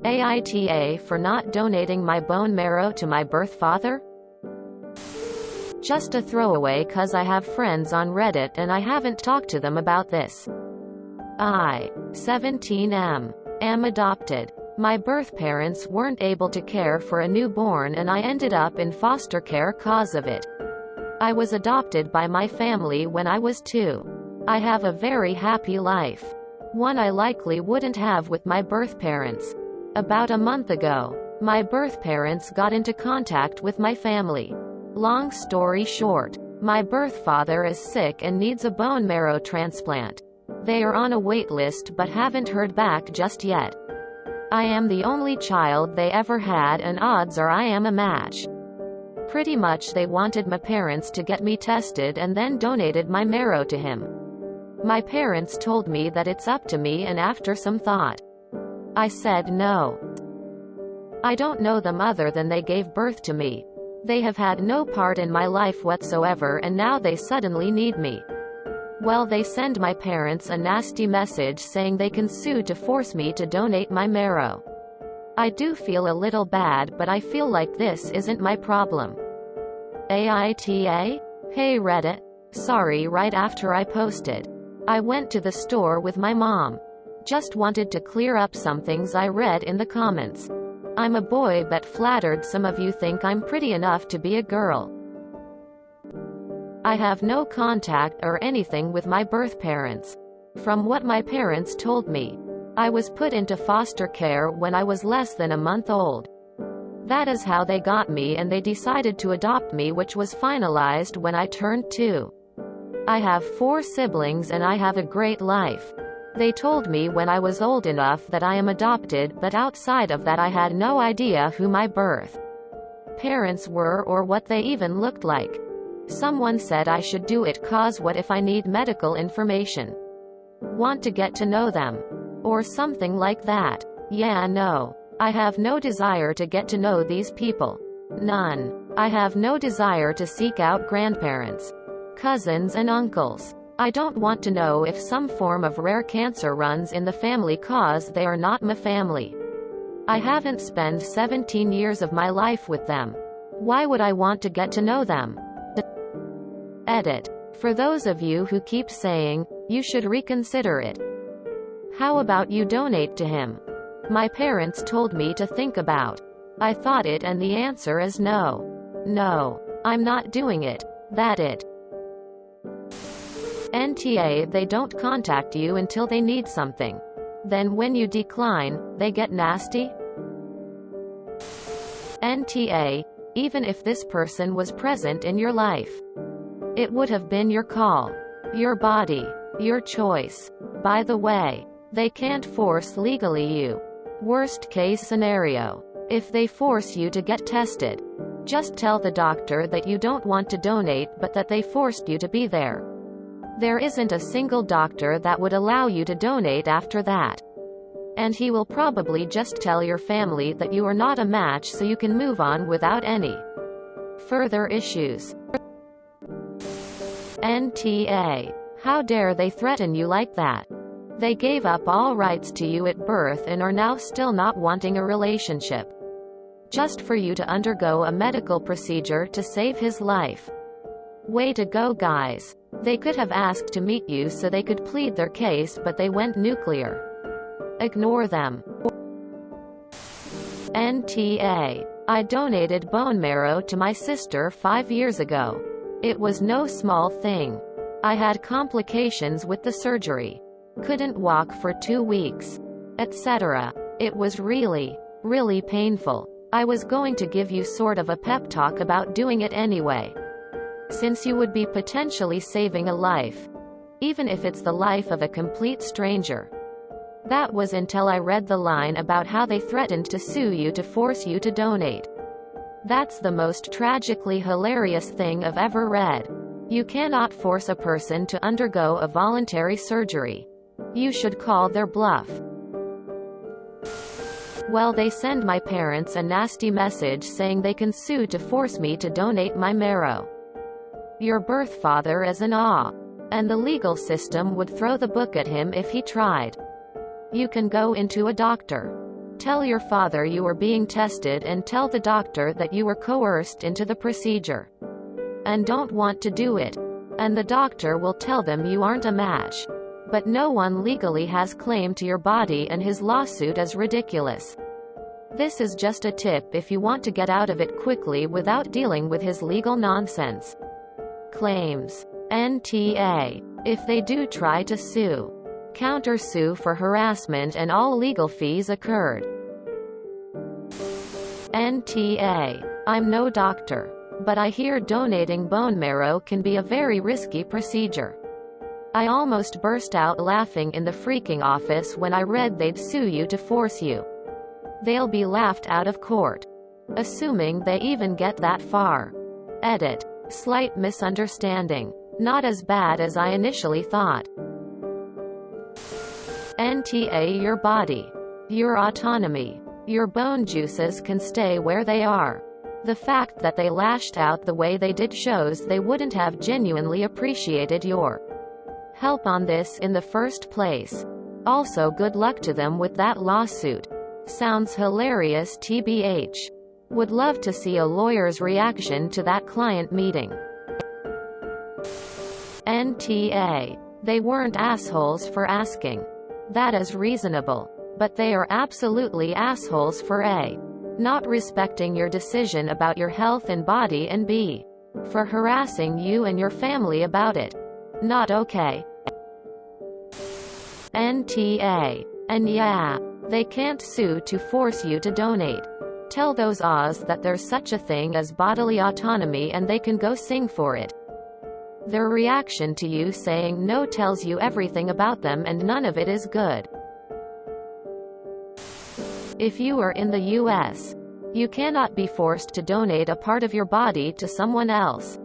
AITA for not donating my bone marrow to my birth father? Just a throwaway cause I have friends on Reddit and I haven't talked to them about this. I, 17M, am adopted. My birth parents weren't able to care for a newborn and I ended up in foster care cause of it. I was adopted by my family when I was 2. I have a very happy life. One I likely wouldn't have with my birth parents. About a month ago, my birth parents got into contact with my family. Long story short, my birth father is sick and needs a bone marrow transplant. They are on a wait list but haven't heard back just yet. I am the only child they ever had and odds are I am a match. Pretty much they wanted my parents to get me tested and then donated my marrow to him. My parents told me that it's up to me and after some thought, I said no. I don't know them other than they gave birth to me. They have had no part in my life whatsoever and now they suddenly need me. Well, they send my parents a nasty message saying they can sue to force me to donate my marrow. I do feel a little bad but I feel like this isn't my problem. AITA? Hey Reddit. Sorry, right after I posted, I went to the store with my mom. Just wanted to clear up some things I read in the comments. I'm a boy but flattered some of you think I'm pretty enough to be a girl. I have no contact or anything with my birth parents. From what my parents told me, I was put into foster care when I was less than a month old. That is how they got me and they decided to adopt me, which was finalized when I turned 2. I have 4 siblings and I have a great life. They told me when I was old enough that I am adopted, but outside of that I had no idea who my birth parents were or what they even looked like. Someone said I should do it cause what if I need medical information? Want to get to know them? Or something like that. Yeah, no. I have no desire to get to know these people. None. I have no desire to seek out grandparents, cousins and uncles. I don't want to know if some form of rare cancer runs in the family cause they are not my family. I haven't spent 17 years of my life with them. Why would I want to get to know them? Edit. For those of you who keep saying, you should reconsider it. How about you donate to him? My parents told me to think about. I thought it and the answer is no. No. I'm not doing it. That it. NTA, they don't contact you until they need something. Then when you decline, they get nasty? NTA, even if this person was present in your life, it would have been your call. Your body. Your choice. By the way, they can't force legally you. Worst case scenario. If they force you to get tested, just tell the doctor that you don't want to donate but that they forced you to be there. There isn't a single doctor that would allow you to donate after that. And he will probably just tell your family that you are not a match so you can move on without any further issues. NTA. How dare they threaten you like that? They gave up all rights to you at birth and are now still not wanting a relationship. Just for you to undergo a medical procedure to save his life. Way to go, guys. They could have asked to meet you so they could plead their case, but they went nuclear. Ignore them. NTA. I donated bone marrow to my sister 5 years ago. It was no small thing. I had complications with the surgery. Couldn't walk for 2 weeks. Etc. It was really painful. I was going to give you sort of a pep talk about doing it anyway. Since you would be potentially saving a life. Even if it's the life of a complete stranger. That was until I read the line about how they threatened to sue you to force you to donate. That's the most tragically hilarious thing I've ever read. You cannot force a person to undergo a voluntary surgery. You should call their bluff. Well, they send my parents a nasty message saying they can sue to force me to donate my marrow. Your birth father is an awe. And the legal system would throw the book at him if he tried. You can go into a doctor. Tell your father you were being tested and tell the doctor that you were coerced into the procedure and don't want to do it. And the doctor will tell them you aren't a match. But no one legally has claim to your body and his lawsuit is ridiculous. This is just a tip if you want to get out of it quickly without dealing with his legal nonsense. Claims. NTA. If they do try to sue, counter-sue for harassment and all legal fees occurred. NTA. I'm no doctor, but I hear donating bone marrow can be a very risky procedure. I almost burst out laughing in the freaking office when I read they'd sue you to force you. They'll be laughed out of court. Assuming they even get that far. Edit. Slight misunderstanding. Not as bad as I initially thought. NTA. Your body. Your autonomy. Your bone juices can stay where they are. The fact that they lashed out the way they did shows they wouldn't have genuinely appreciated your help on this in the first place. Also, good luck to them with that lawsuit. Sounds hilarious TBH. Would love to see a lawyer's reaction to that client meeting. NTA. They weren't assholes for asking. That is reasonable. But they are absolutely assholes for A. Not respecting your decision about your health and body, and B. For harassing you and your family about it. Not okay. NTA. And yeah, they can't sue to force you to donate. Tell those Oz that there's such a thing as bodily autonomy and they can go sing for it. Their reaction to you saying no tells you everything about them, and none of it is good. If you are in the US, you cannot be forced to donate a part of your body to someone else.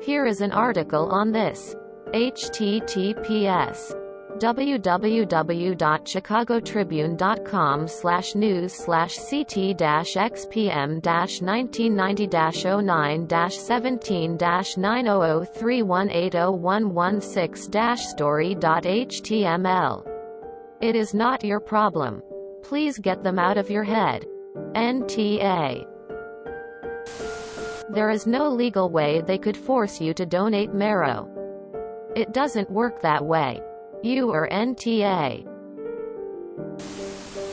Here is an article on this. https www.chicagotribune.com/news/ct-xpm-1990-09-17-9003116-story.html. It is not your problem. Please get them out of your head. NTA. There is no legal way they could force you to donate marrow. It doesn't work that way. You are NTA.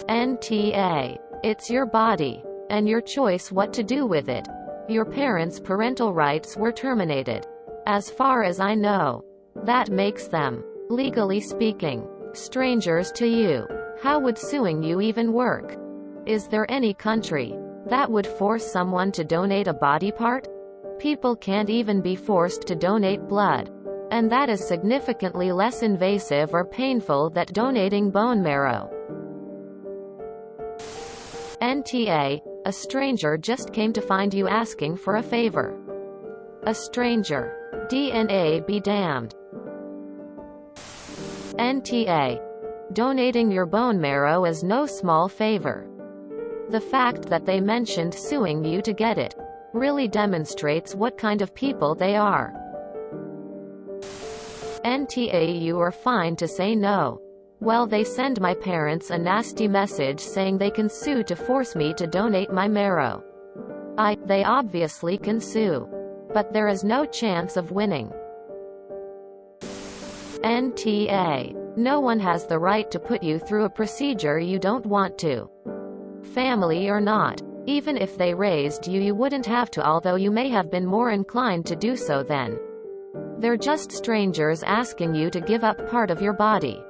NTA. It's your body. And your choice what to do with it. Your parents' parental rights were terminated. As far as I know. That makes them, legally speaking, strangers to you. How would suing you even work? Is there any country that would force someone to donate a body part? People can't even be forced to donate blood. And that is significantly less invasive or painful than donating bone marrow. NTA. A stranger just came to find you asking for a favor. A stranger. DNA be damned. NTA. Donating your bone marrow is no small favor. The fact that they mentioned suing you to get it really demonstrates what kind of people they are. NTA. You are fine to say no. Well, they send my parents a nasty message saying they can sue to force me to donate my marrow. They obviously can sue. But there is no chance of winning. NTA. No one has the right to put you through a procedure you don't want to. Family or not. Even if they raised you, you wouldn't have to, although you may have been more inclined to do so then. They're just strangers asking you to give up part of your body.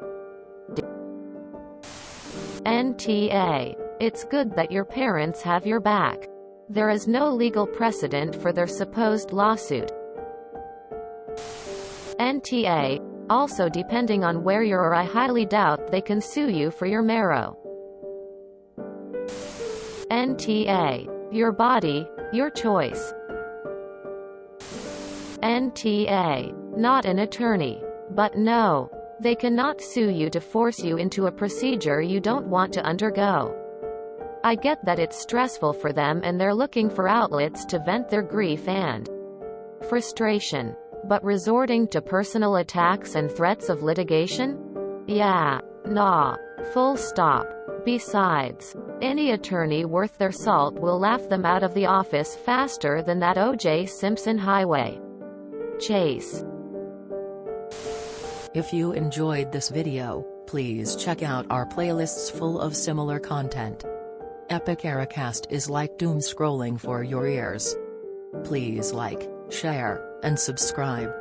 NTA. It's good that your parents have your back. There is no legal precedent for their supposed lawsuit. NTA. Also, depending on where you are, I highly doubt they can sue you for your marrow. NTA. Your body, your choice. NTA. Not an attorney. But no. They cannot sue you to force you into a procedure you don't want to undergo. I get that it's stressful for them and they're looking for outlets to vent their grief and frustration. But resorting to personal attacks and threats of litigation? Yeah. Nah. Full stop. Besides, Any attorney worth their salt will laugh them out of the office faster than that O.J. Simpson highway chase. If you enjoyed this video, please check out our playlists full of similar content. AmITheAsshole is like doom scrolling for your ears. Please like, share, and subscribe.